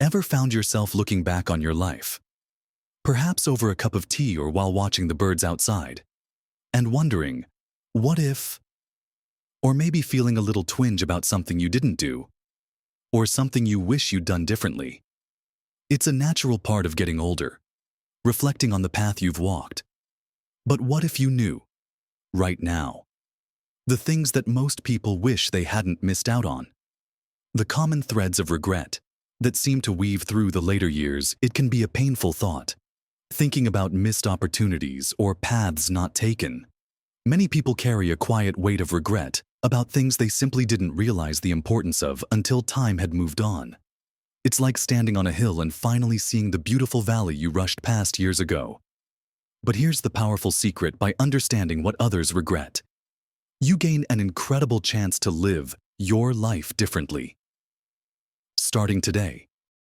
Ever found yourself looking back on your life, perhaps over a cup of tea or while watching the birds outside, and wondering, what if? Or maybe feeling a little twinge about something you didn't do, or something you wish you'd done differently. It's a natural part of getting older, reflecting on the path you've walked. But what if you knew, right now, the things that most people wish they hadn't missed out on? The common threads of regret that seem to weave through the later years. It can be a painful thought, thinking about missed opportunities or paths not taken. Many people carry a quiet weight of regret about things they simply didn't realize the importance of until time had moved on. It's like standing on a hill and finally seeing the beautiful valley you rushed past years ago. But here's the powerful secret: by understanding what others regret, you gain an incredible chance to live your life differently. Starting today,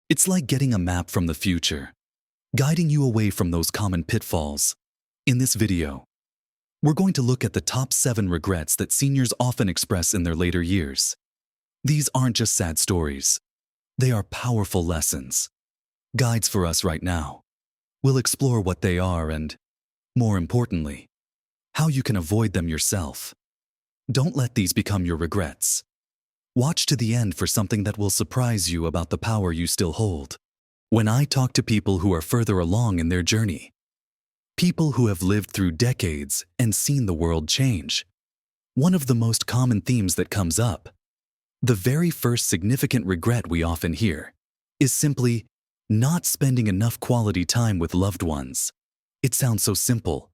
it's like getting a map from the future, guiding you away from those common pitfalls. In this video, we're going to look at the top 7 regrets that seniors often express in their later years. These aren't just sad stories. They are powerful lessons, guides for us right now. We'll explore what they are and, more importantly, how you can avoid them yourself. Don't let these become your regrets. Watch to the end for something that will surprise you about the power you still hold. When I talk to people who are further along in their journey, people who have lived through decades and seen the world change, one of the most common themes that comes up, the very first significant regret we often hear, is simply not spending enough quality time with loved ones. It sounds so simple,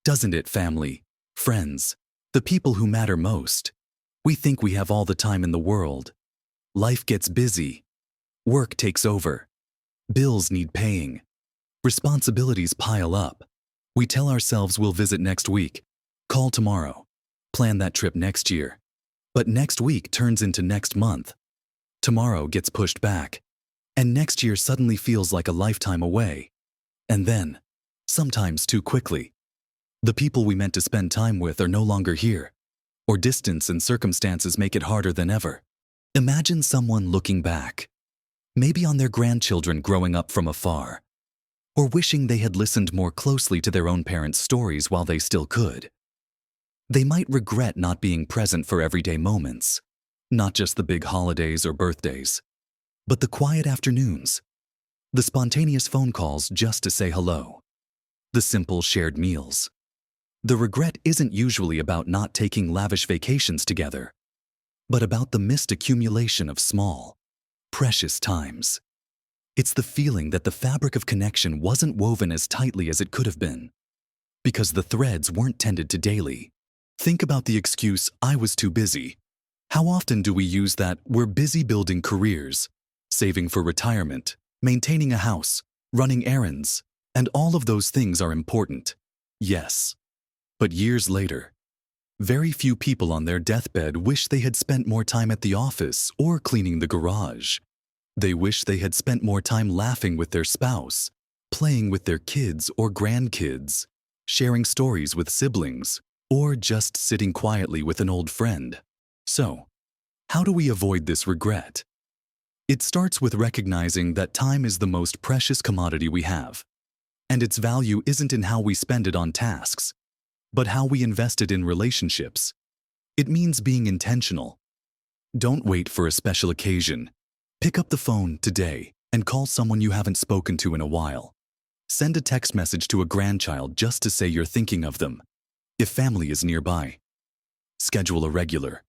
doesn't it? Family, friends, the people who matter most. We think we have all the time in the world. Life gets busy. Work takes over. Bills need paying. Responsibilities pile up. We tell ourselves we'll visit next week, call tomorrow, plan that trip next year. But next week turns into next month. Tomorrow gets pushed back. And next year suddenly feels like a lifetime away. And then, sometimes too quickly, the people we meant to spend time with are no longer here, or distance and circumstances make it harder than ever. Imagine someone looking back, maybe on their grandchildren growing up from afar, or wishing they had listened more closely to their own parents' stories while they still could. They might regret not being present for everyday moments, not just the big holidays or birthdays, but the quiet afternoons, the spontaneous phone calls just to say hello, the simple shared meals. The regret isn't usually about not taking lavish vacations together, but about the missed accumulation of small, precious times. It's the feeling that the fabric of connection wasn't woven as tightly as it could have been, because the threads weren't tended to daily. Think about the excuse, "I was too busy." How often do we use that? We're busy building careers, saving for retirement, maintaining a house, running errands, and all of those things are important. Yes. But years later, very few people on their deathbed wish they had spent more time at the office or cleaning the garage. They wish they had spent more time laughing with their spouse, playing with their kids or grandkids, sharing stories with siblings, or just sitting quietly with an old friend. So, how do we avoid this regret? It starts with recognizing that time is the most precious commodity we have, and its value isn't in how we spend it on tasks, but how we invest it in relationships. It means being intentional. Don't wait for a special occasion. Pick up the phone today and call someone you haven't spoken to in a while. Send a text message to a grandchild just to say you're thinking of them, if family is nearby. Schedule a regular,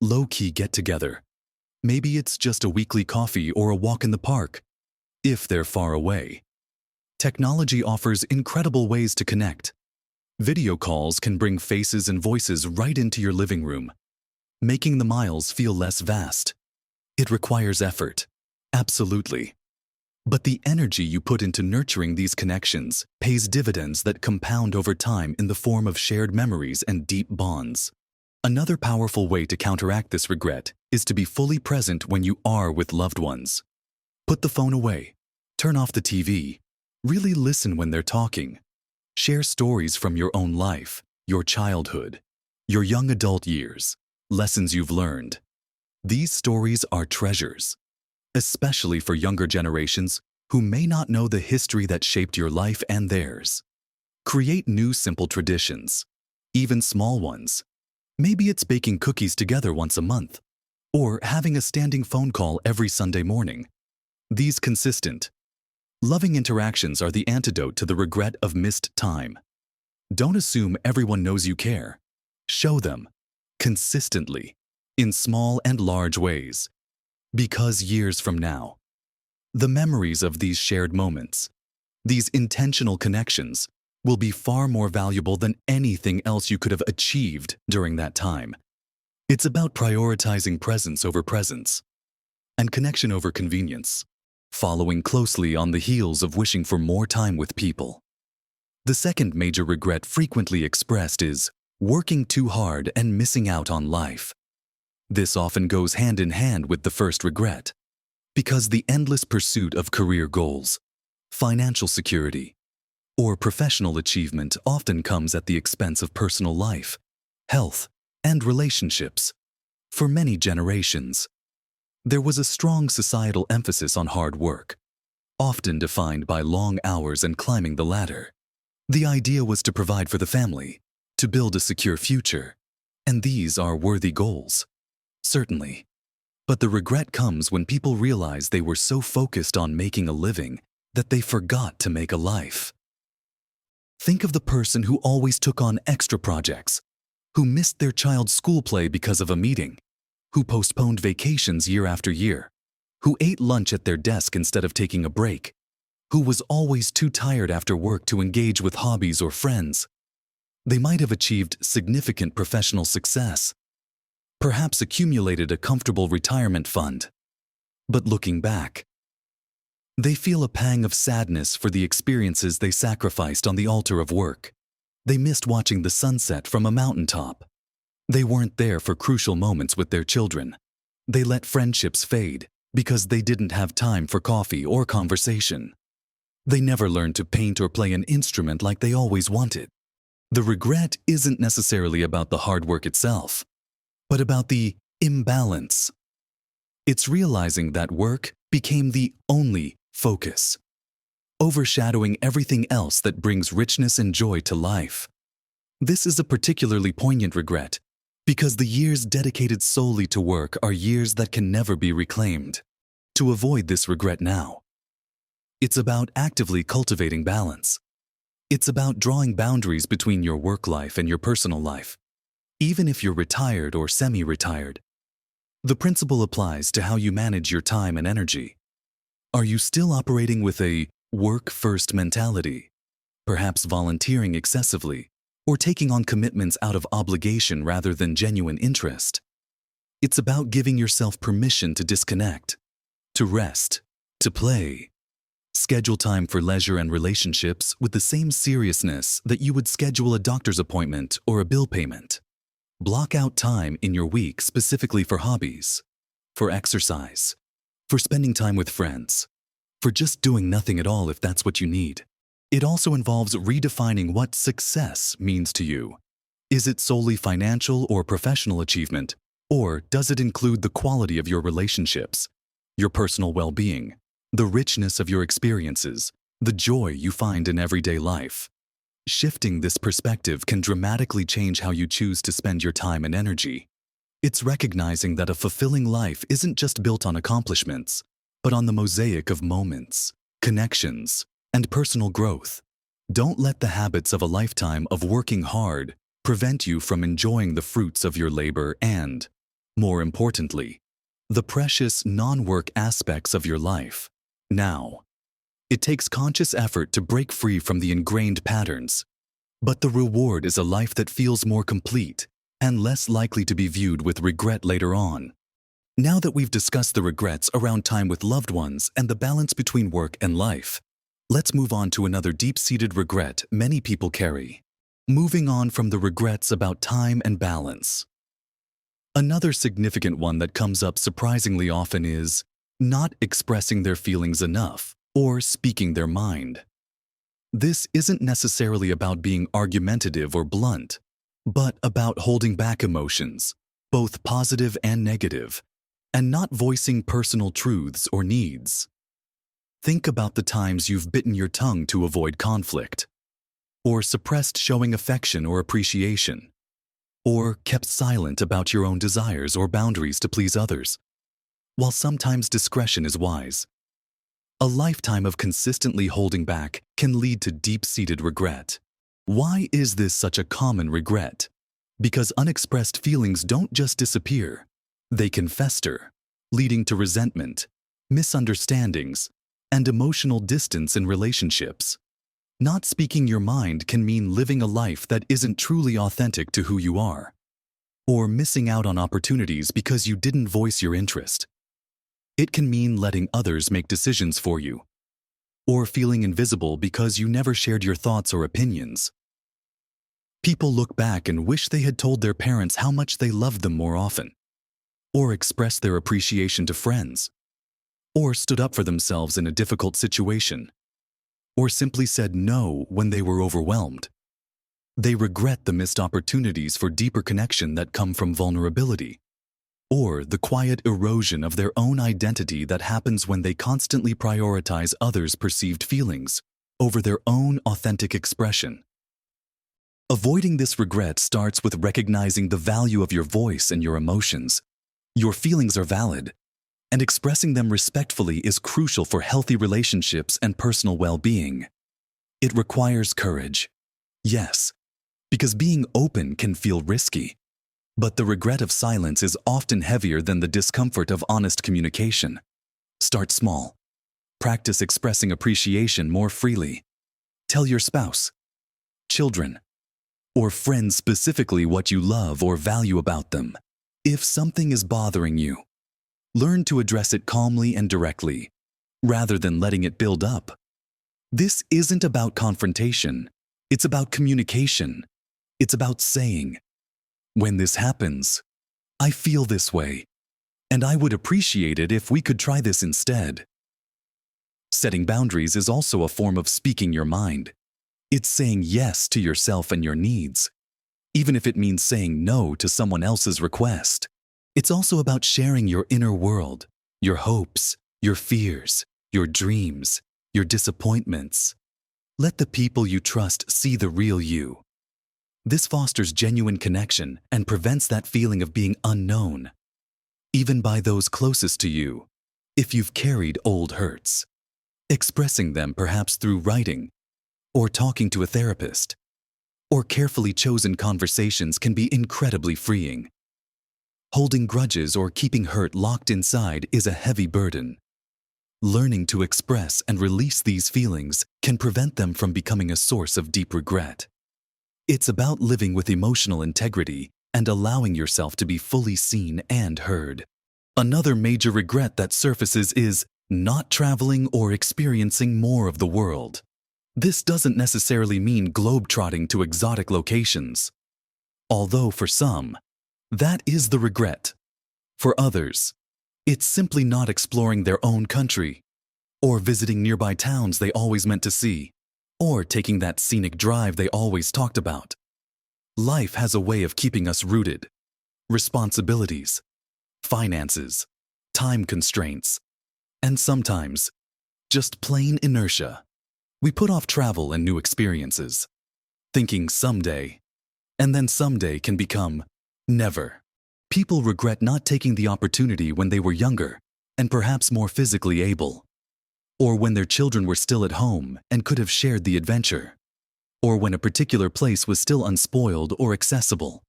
low-key get-together. Maybe it's just a weekly coffee or a walk in the park, if they're far away. Technology offers incredible ways to connect. Video calls can bring faces and voices right into your living room, making the miles feel less vast. It requires effort, absolutely. But the energy you put into nurturing these connections pays dividends that compound over time in the form of shared memories and deep bonds. Another powerful way to counteract this regret is to be fully present when you are with loved ones. Put the phone away, turn off the TV, really listen when they're talking. Share stories from your own life, your childhood, your young adult years, lessons you've learned. These stories are treasures. especially for younger generations who may not know the history that shaped your life and theirs. Create new simple traditions, even small ones. Maybe it's baking cookies together once a month, or having a standing phone call every Sunday morning. These consistent, loving interactions are the antidote to the regret of missed time. Don't assume everyone knows you care. Show them, consistently, in small and large ways. Because years from now, the memories of these shared moments, these intentional connections, will be far more valuable than anything else you could have achieved during that time. It's about prioritizing presence over presence and connection over convenience, following closely on the heels of wishing for more time with people. The second major regret frequently expressed is working too hard and missing out on life. This often goes hand in hand with the first regret, because the endless pursuit of career goals, financial security, or professional achievement often comes at the expense of personal life, health, and relationships. For many generations, there was a strong societal emphasis on hard work, often defined by long hours and climbing the ladder. The idea was to provide for the family, to build a secure future, and these are worthy goals, certainly. But the regret comes when people realize they were so focused on making a living that they forgot to make a life. Think of the person who always took on extra projects, who missed their child's school play because of a meeting, who postponed vacations year after year, who ate lunch at their desk instead of taking a break, who was always too tired after work to engage with hobbies or friends. They might have achieved significant professional success, perhaps accumulated a comfortable retirement fund. But looking back, they feel a pang of sadness for the experiences they sacrificed on the altar of work. They missed watching the sunset from a mountaintop. They weren't there for crucial moments with their children. They let friendships fade because they didn't have time for coffee or conversation. They never learned to paint or play an instrument like they always wanted. The regret isn't necessarily about the hard work itself, but about the imbalance. It's realizing that work became the only focus, overshadowing everything else that brings richness and joy to life. This is a particularly poignant regret because the years dedicated solely to work are years that can never be reclaimed. To avoid this regret now, it's about actively cultivating balance. It's about drawing boundaries between your work life and your personal life, even if you're retired or semi-retired. The principle applies to how you manage your time and energy. Are you still operating with a work-first mentality, perhaps volunteering excessively, or taking on commitments out of obligation rather than genuine interest? It's about giving yourself permission to disconnect, to rest, to play. Schedule time for leisure and relationships with the same seriousness that you would schedule a doctor's appointment or a bill payment. Block out time in your week specifically for hobbies, for exercise, for spending time with friends, for just doing nothing at all if that's what you need. It also involves redefining what success means to you. Is it solely financial or professional achievement, or does it include the quality of your relationships, your personal well-being, the richness of your experiences, the joy you find in everyday life? Shifting this perspective can dramatically change how you choose to spend your time and energy. It's recognizing that a fulfilling life isn't just built on accomplishments, but on the mosaic of moments, connections, and personal growth. Don't let the habits of a lifetime of working hard prevent you from enjoying the fruits of your labor and, more importantly, the precious non-work aspects of your life. Now, it takes conscious effort to break free from the ingrained patterns, but the reward is a life that feels more complete and less likely to be viewed with regret later on. Now that we've discussed the regrets around time with loved ones and the balance between work and life, let's move on to another deep-seated regret many people carry. Moving on from the regrets about time and balance. Another significant one that comes up surprisingly often is not expressing their feelings enough or speaking their mind. This isn't necessarily about being argumentative or blunt, but about holding back emotions, both positive and negative, and not voicing personal truths or needs. Think about the times you've bitten your tongue to avoid conflict, or suppressed showing affection or appreciation, or kept silent about your own desires or boundaries to please others. While sometimes discretion is wise, a lifetime of consistently holding back can lead to deep-seated regret. Why is this such a common regret? Because unexpressed feelings don't just disappear. They can fester, leading to resentment, misunderstandings, and emotional distance in relationships. Not speaking your mind can mean living a life that isn't truly authentic to who you are, or missing out on opportunities because you didn't voice your interest. It can mean letting others make decisions for you, or feeling invisible because you never shared your thoughts or opinions. People look back and wish they had told their parents how much they loved them more often, or expressed their appreciation to friends, or stood up for themselves in a difficult situation, or simply said no when they were overwhelmed. They regret the missed opportunities for deeper connection that come from vulnerability, or the quiet erosion of their own identity that happens when they constantly prioritize others' perceived feelings over their own authentic expression. Avoiding this regret starts with recognizing the value of your voice and your emotions. Your feelings are valid, and expressing them respectfully is crucial for healthy relationships and personal well-being. It requires courage, yes, because being open can feel risky. But the regret of silence is often heavier than the discomfort of honest communication. Start small. Practice expressing appreciation more freely. Tell your spouse, children, or friends specifically what you love or value about them. If something is bothering you, learn to address it calmly and directly, rather than letting it build up. This isn't about confrontation. It's about communication. It's about saying, "When this happens, I feel this way, and I would appreciate it if we could try this instead." Setting boundaries is also a form of speaking your mind. It's saying yes to yourself and your needs, even if it means saying no to someone else's request. It's also about sharing your inner world, your hopes, your fears, your dreams, your disappointments. Let the people you trust see the real you. This fosters genuine connection and prevents that feeling of being unknown, even by those closest to you, if you've carried old hurts. Expressing them perhaps through writing, or talking to a therapist, or carefully chosen conversations can be incredibly freeing. Holding grudges or keeping hurt locked inside is a heavy burden. Learning to express and release these feelings can prevent them from becoming a source of deep regret. It's about living with emotional integrity and allowing yourself to be fully seen and heard. Another major regret that surfaces is not traveling or experiencing more of the world. This doesn't necessarily mean globetrotting to exotic locations, although for some, that is the regret. For others, it's simply not exploring their own country, or visiting nearby towns they always meant to see, or taking that scenic drive they always talked about. Life has a way of keeping us rooted. Responsibilities, finances, time constraints, and sometimes just plain inertia. We put off travel and new experiences, thinking someday, and then someday can become never. People regret not taking the opportunity when they were younger and perhaps more physically able, or when their children were still at home and could have shared the adventure, or when a particular place was still unspoiled or accessible.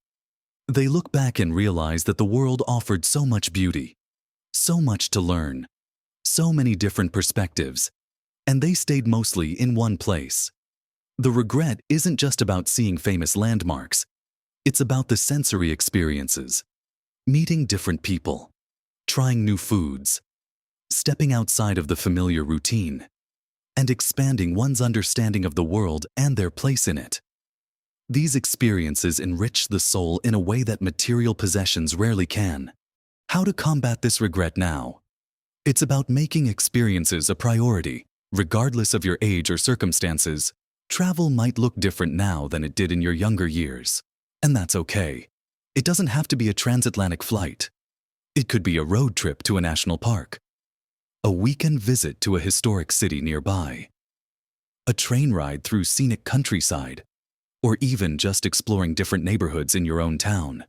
They look back and realize that the world offered so much beauty, so much to learn, so many different perspectives, and they stayed mostly in one place. The regret isn't just about seeing famous landmarks. It's about the sensory experiences, meeting different people, trying new foods, stepping outside of the familiar routine, and expanding one's understanding of the world and their place in it. These experiences enrich the soul in a way that material possessions rarely can. How to combat this regret now? It's about making experiences a priority. Regardless of your age or circumstances, travel might look different now than it did in your younger years. And that's okay. It doesn't have to be a transatlantic flight. It could be a road trip to a national park, a weekend visit to a historic city nearby, a train ride through scenic countryside, or even just exploring different neighborhoods in your own town.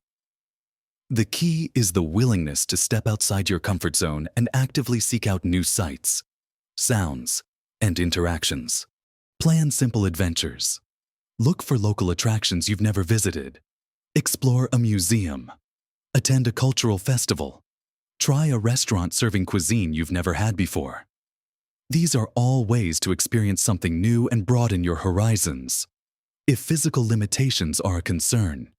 The key is the willingness to step outside your comfort zone and actively seek out new sights, sounds, and interactions. Plan simple adventures. Look for local attractions you've never visited. Explore a museum. Attend a cultural festival. Try a restaurant serving cuisine you've never had before. These are all ways to experience something new and broaden your horizons. If physical limitations are a concern,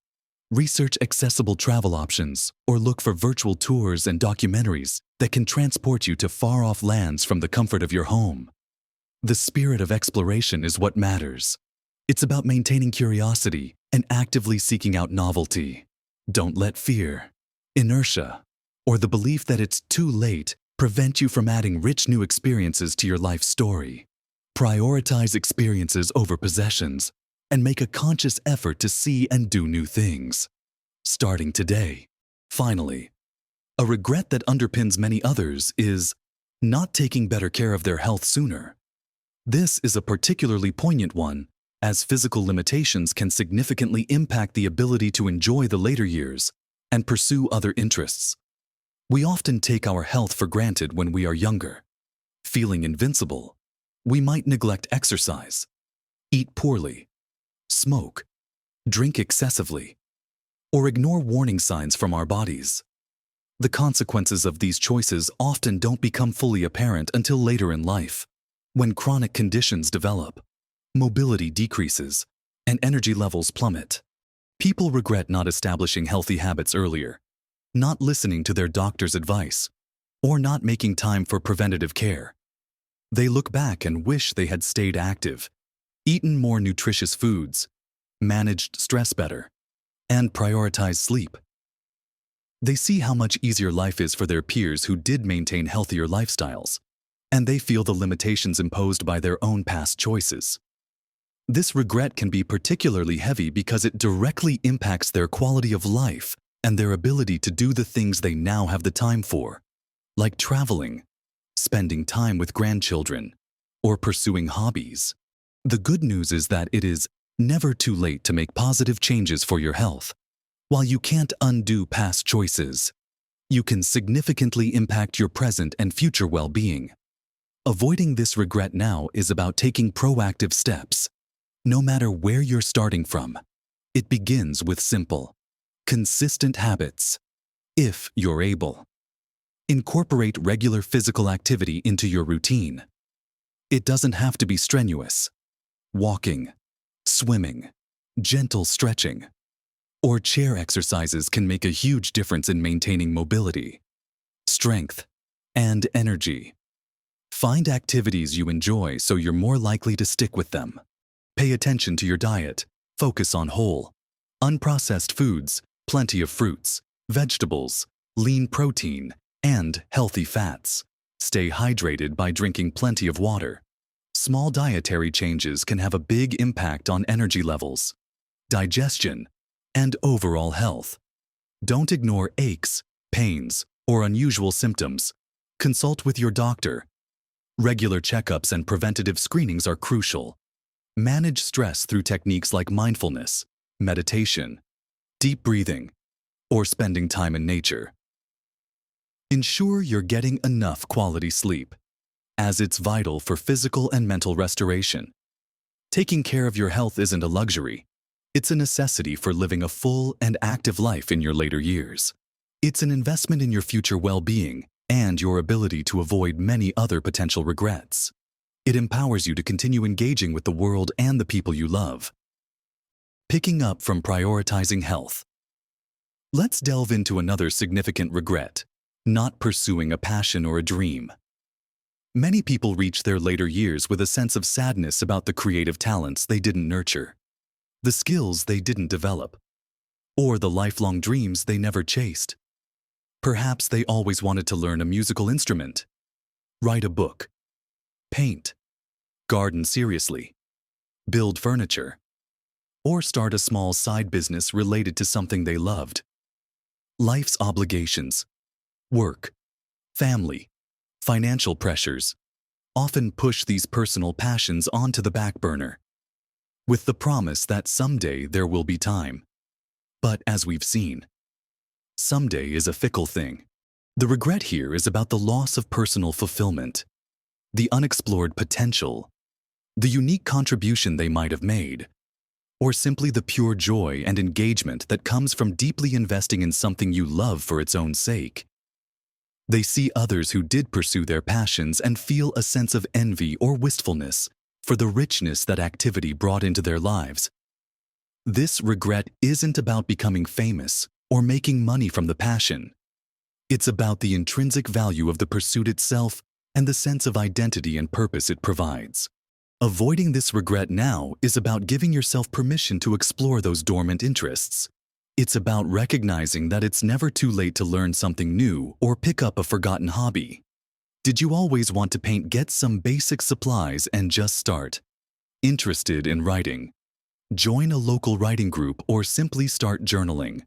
research accessible travel options or look for virtual tours and documentaries that can transport you to far-off lands from the comfort of your home. The spirit of exploration is what matters. It's about maintaining curiosity and actively seeking out novelty. Don't let fear, inertia, or the belief that it's too late prevent you from adding rich new experiences to your life story. Prioritize experiences over possessions and make a conscious effort to see and do new things. Starting today. Finally, a regret that underpins many others is not taking better care of their health sooner. This is a particularly poignant one, as physical limitations can significantly impact the ability to enjoy the later years and pursue other interests. We often take our health for granted when we are younger. Feeling invincible, we might neglect exercise, eat poorly, smoke, drink excessively, or ignore warning signs from our bodies. The consequences of these choices often don't become fully apparent until later in life, when chronic conditions develop, mobility decreases, and energy levels plummet. People regret not establishing healthy habits earlier, not listening to their doctor's advice, or not making time for preventative care. They look back and wish they had stayed active, eaten more nutritious foods, managed stress better, and prioritized sleep. They see how much easier life is for their peers who did maintain healthier lifestyles, and they feel the limitations imposed by their own past choices. This regret can be particularly heavy because it directly impacts their quality of life and their ability to do the things they now have the time for, like traveling, spending time with grandchildren, or pursuing hobbies. The good news is that it is never too late to make positive changes for your health. While you can't undo past choices, you can significantly impact your present and future well-being. Avoiding this regret now is about taking proactive steps. No matter where you're starting from, it begins with simple, consistent habits. If you're able, incorporate regular physical activity into your routine. It doesn't have to be strenuous. Walking, swimming, gentle stretching, or chair exercises can make a huge difference in maintaining mobility, strength, and energy. Find activities you enjoy so you're more likely to stick with them. Pay attention to your diet. Focus on whole, unprocessed foods, plenty of fruits, vegetables, lean protein, and healthy fats. Stay hydrated by drinking plenty of water. Small dietary changes can have a big impact on energy levels, digestion, and overall health. Don't ignore aches, pains, or unusual symptoms. Consult with your doctor. Regular checkups and preventative screenings are crucial. Manage stress through techniques like mindfulness, meditation, deep breathing, or spending time in nature. Ensure you're getting enough quality sleep, as it's vital for physical and mental restoration. Taking care of your health isn't a luxury. It's a necessity for living a full and active life in your later years. It's an investment in your future well-being and your ability to avoid many other potential regrets. It empowers you to continue engaging with the world and the people you love. Picking up from prioritizing health. Let's delve into another significant regret: not pursuing a passion or a dream. Many people reach their later years with a sense of sadness about the creative talents they didn't nurture, the skills they didn't develop, or the lifelong dreams they never chased. Perhaps they always wanted to learn a musical instrument, write a book, paint, garden seriously, build furniture, or start a small side business related to something they loved. Life's obligations, Work, family, financial pressures often push these personal passions onto the back burner, with the promise that someday there will be time. But as we've seen, someday is a fickle thing. The regret here is about the loss of personal fulfillment, the unexplored potential, the unique contribution they might have made, or simply the pure joy and engagement that comes from deeply investing in something you love for its own sake. They see others who did pursue their passions and feel a sense of envy or wistfulness for the richness that activity brought into their lives. This regret isn't about becoming famous or making money from the passion. It's about the intrinsic value of the pursuit itself and the sense of identity and purpose it provides. Avoiding this regret now is about giving yourself permission to explore those dormant interests. It's about recognizing that it's never too late to learn something new or pick up a forgotten hobby. Did you always want to paint? Get some basic supplies and just start. Interested in writing? Join a local writing group or simply start journaling.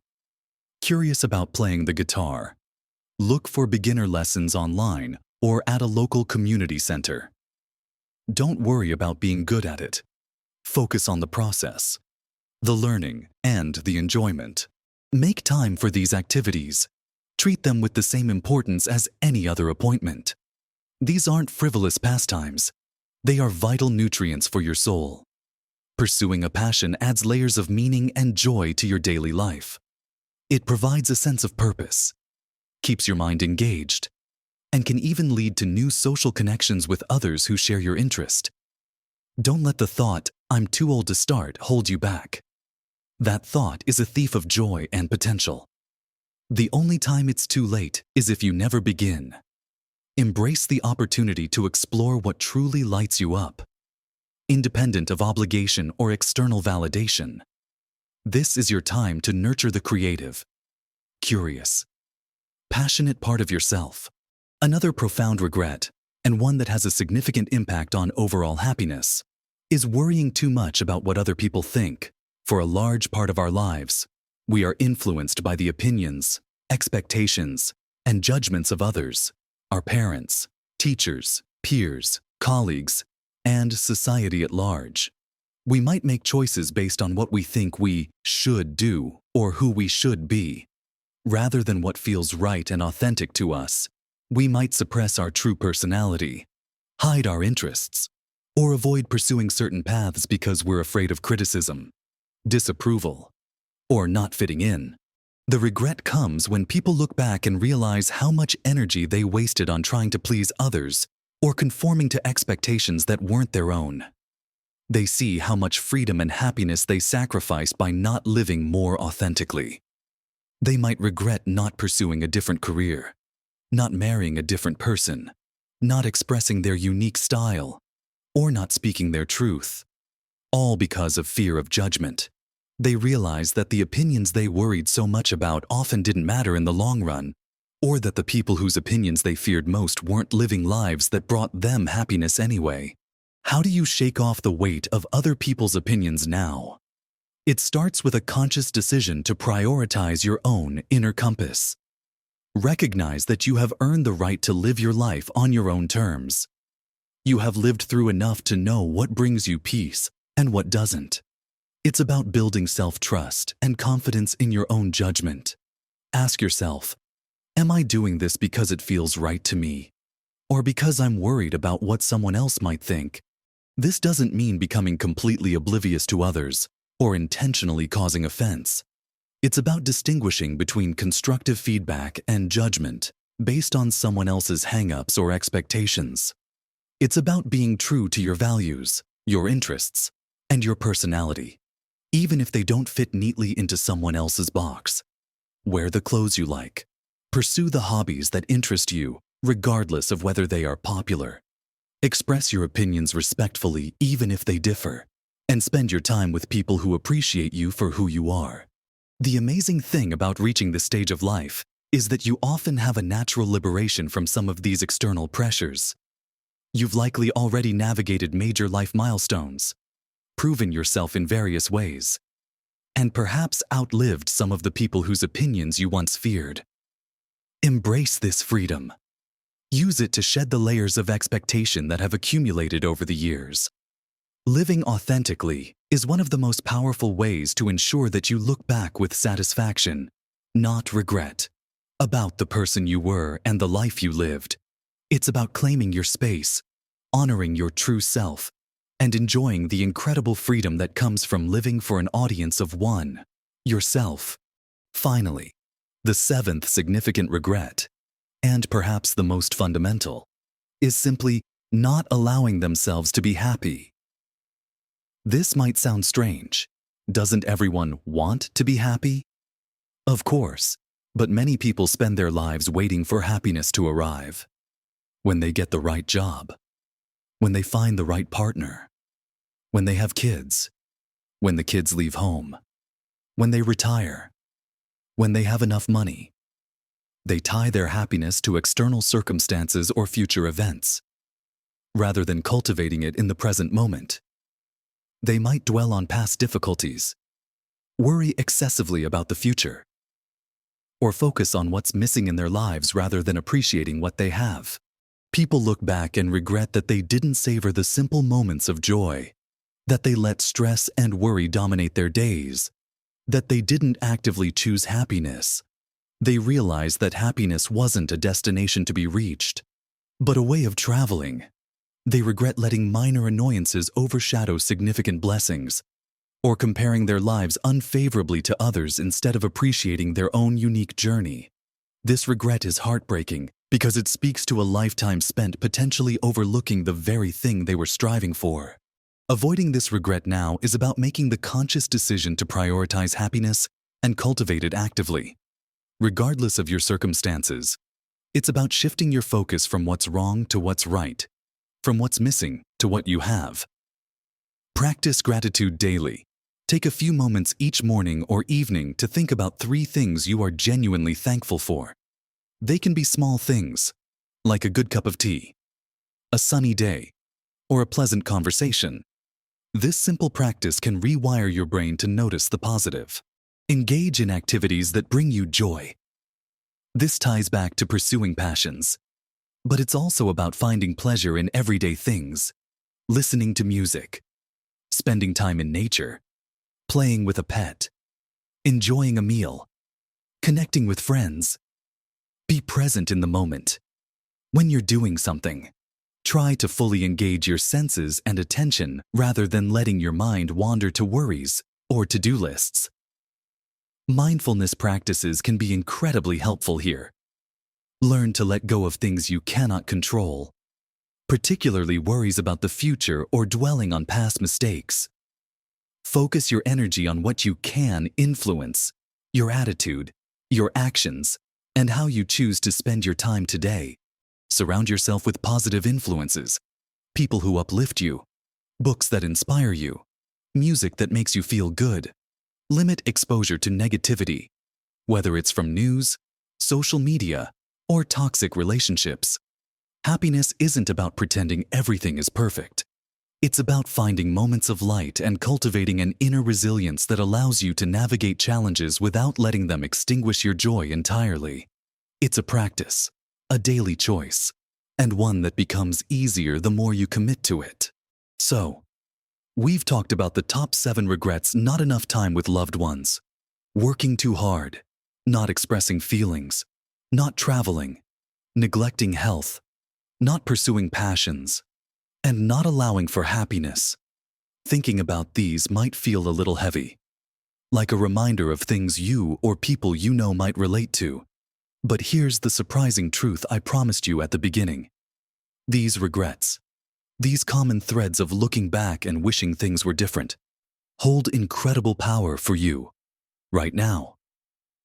Curious about playing the guitar? Look for beginner lessons online or at a local community center. Don't worry about being good at it. Focus on the process, the learning, and the enjoyment. Make time for these activities. Treat them with the same importance as any other appointment. These aren't frivolous pastimes. They are vital nutrients for your soul. Pursuing a passion adds layers of meaning and joy to your daily life. It provides a sense of purpose, keeps your mind engaged, and can even lead to new social connections with others who share your interest. Don't let the thought, "I'm too old to start," hold you back. That thought is a thief of joy and potential. The only time it's too late is if you never begin. Embrace the opportunity to explore what truly lights you up, independent of obligation or external validation. This is your time to nurture the creative, curious, passionate part of yourself. Another profound regret, and one that has a significant impact on overall happiness, is worrying too much about what other people think. For a large part of our lives, we are influenced by the opinions, expectations, and judgments of others, our parents, teachers, peers, colleagues, and society at large. We might make choices based on what we think we should do or who we should be. Rather than what feels right and authentic to us, we might suppress our true personality, hide our interests, or avoid pursuing certain paths because we're afraid of criticism, disapproval, or not fitting in. The regret comes when people look back and realize how much energy they wasted on trying to please others or conforming to expectations that weren't their own. They see how much freedom and happiness they sacrificed by not living more authentically. They might regret not pursuing a different career, not marrying a different person, not expressing their unique style, or not speaking their truth, all because of fear of judgment. They realize that the opinions they worried so much about often didn't matter in the long run, or that the people whose opinions they feared most weren't living lives that brought them happiness anyway. How do you shake off the weight of other people's opinions now? It starts with a conscious decision to prioritize your own inner compass. Recognize that you have earned the right to live your life on your own terms. You have lived through enough to know what brings you peace and what doesn't. It's about building self-trust and confidence in your own judgment. Ask yourself, am I doing this because it feels right to me, or because I'm worried about what someone else might think? This doesn't mean becoming completely oblivious to others or intentionally causing offense. It's about distinguishing between constructive feedback and judgment based on someone else's hang-ups or expectations. It's about being true to your values, your interests, and your personality, even if they don't fit neatly into someone else's box. Wear the clothes you like. Pursue the hobbies that interest you, regardless of whether they are popular. Express your opinions respectfully, even if they differ, and spend your time with people who appreciate you for who you are. The amazing thing about reaching this stage of life is that you often have a natural liberation from some of these external pressures. You've likely already navigated major life milestones, proven yourself in various ways, and perhaps outlived some of the people whose opinions you once feared. Embrace this freedom. Use it to shed the layers of expectation that have accumulated over the years. Living authentically is one of the most powerful ways to ensure that you look back with satisfaction, not regret, about the person you were and the life you lived. It's about claiming your space, honoring your true self, and enjoying the incredible freedom that comes from living for an audience of one, yourself. Finally, the seventh significant regret, and perhaps the most fundamental, is simply not allowing themselves to be happy. This might sound strange. Doesn't everyone want to be happy? Of course, but many people spend their lives waiting for happiness to arrive. When they get the right job, when they find the right partner, when they have kids, when the kids leave home, when they retire, when they have enough money. They tie their happiness to external circumstances or future events, rather than cultivating it in the present moment. They might dwell on past difficulties, worry excessively about the future, or focus on what's missing in their lives rather than appreciating what they have. People look back and regret that they didn't savor the simple moments of joy, that they let stress and worry dominate their days, that they didn't actively choose happiness. They realize that happiness wasn't a destination to be reached, but a way of traveling. They regret letting minor annoyances overshadow significant blessings, or comparing their lives unfavorably to others instead of appreciating their own unique journey. This regret is heartbreaking because it speaks to a lifetime spent potentially overlooking the very thing they were striving for. Avoiding this regret now is about making the conscious decision to prioritize happiness and cultivate it actively. Regardless of your circumstances, it's about shifting your focus from what's wrong to what's right, from what's missing to what you have. Practice gratitude daily. Take a few moments each morning or evening to think about 3 things you are genuinely thankful for. They can be small things, like a good cup of tea, a sunny day, or a pleasant conversation. This simple practice can rewire your brain to notice the positive. Engage in activities that bring you joy. This ties back to pursuing passions, but it's also about finding pleasure in everyday things, listening to music, spending time in nature, playing with a pet, enjoying a meal, connecting with friends. Be present in the moment. When you're doing something, try to fully engage your senses and attention rather than letting your mind wander to worries or to-do lists. Mindfulness practices can be incredibly helpful here. Learn to let go of things you cannot control, particularly worries about the future or dwelling on past mistakes. Focus your energy on what you can influence, your attitude, your actions, and how you choose to spend your time today. Surround yourself with positive influences, people who uplift you, books that inspire you, music that makes you feel good. Limit exposure to negativity, whether it's from news, social media, or toxic relationships. Happiness isn't about pretending everything is perfect. It's about finding moments of light and cultivating an inner resilience that allows you to navigate challenges without letting them extinguish your joy entirely. It's a practice, a daily choice, and one that becomes easier the more you commit to it. So, we've talked about the top 7 regrets: not enough time with loved ones, working too hard, not expressing feelings, not traveling, neglecting health, not pursuing passions, and not allowing for happiness. Thinking about these might feel a little heavy, like a reminder of things you or people you know might relate to. But here's the surprising truth I promised you at the beginning. These regrets, these common threads of looking back and wishing things were different, hold incredible power for you, right now.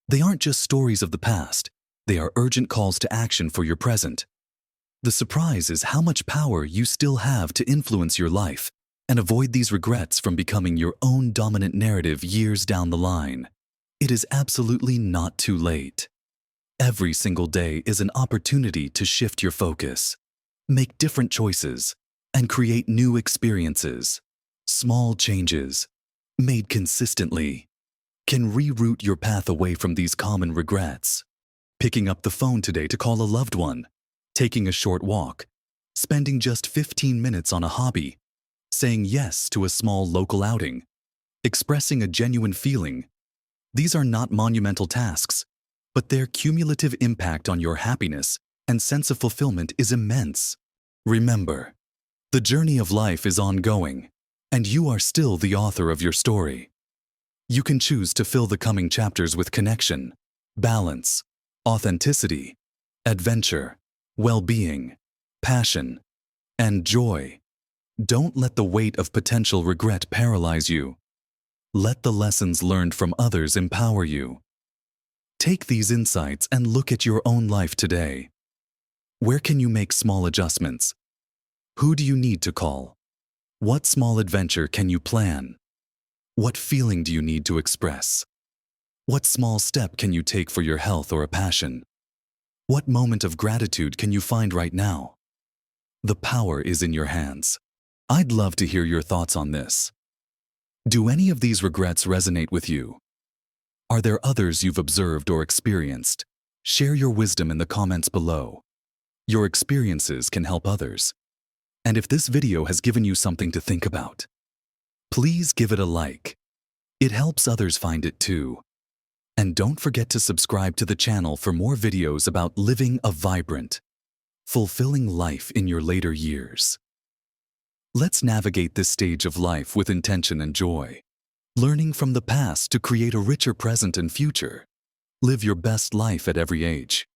They aren't just stories of the past, they are urgent calls to action for your present. The surprise is how much power you still have to influence your life and avoid these regrets from becoming your own dominant narrative years down the line. It is absolutely not too late. Every single day is an opportunity to shift your focus, make different choices, and create new experiences. Small changes, made consistently, can reroute your path away from these common regrets. Picking up the phone today to call a loved one, taking a short walk, spending just 15 minutes on a hobby, saying yes to a small local outing, expressing a genuine feeling. These are not monumental tasks, but their cumulative impact on your happiness and sense of fulfillment is immense. Remember, the journey of life is ongoing, and you are still the author of your story. You can choose to fill the coming chapters with connection, balance, authenticity, adventure, well-being, passion, and joy. Don't let the weight of potential regret paralyze you. Let the lessons learned from others empower you. Take these insights and look at your own life today. Where can you make small adjustments? Who do you need to call? What small adventure can you plan? What feeling do you need to express? What small step can you take for your health or a passion? What moment of gratitude can you find right now? The power is in your hands. I'd love to hear your thoughts on this. Do any of these regrets resonate with you? Are there others you've observed or experienced? Share your wisdom in the comments below. Your experiences can help others. And if this video has given you something to think about, please give it a like. It helps others find it too. And don't forget to subscribe to the channel for more videos about living a vibrant, fulfilling life in your later years. Let's navigate this stage of life with intention and joy, learning from the past to create a richer present and future. Live your best life at every age.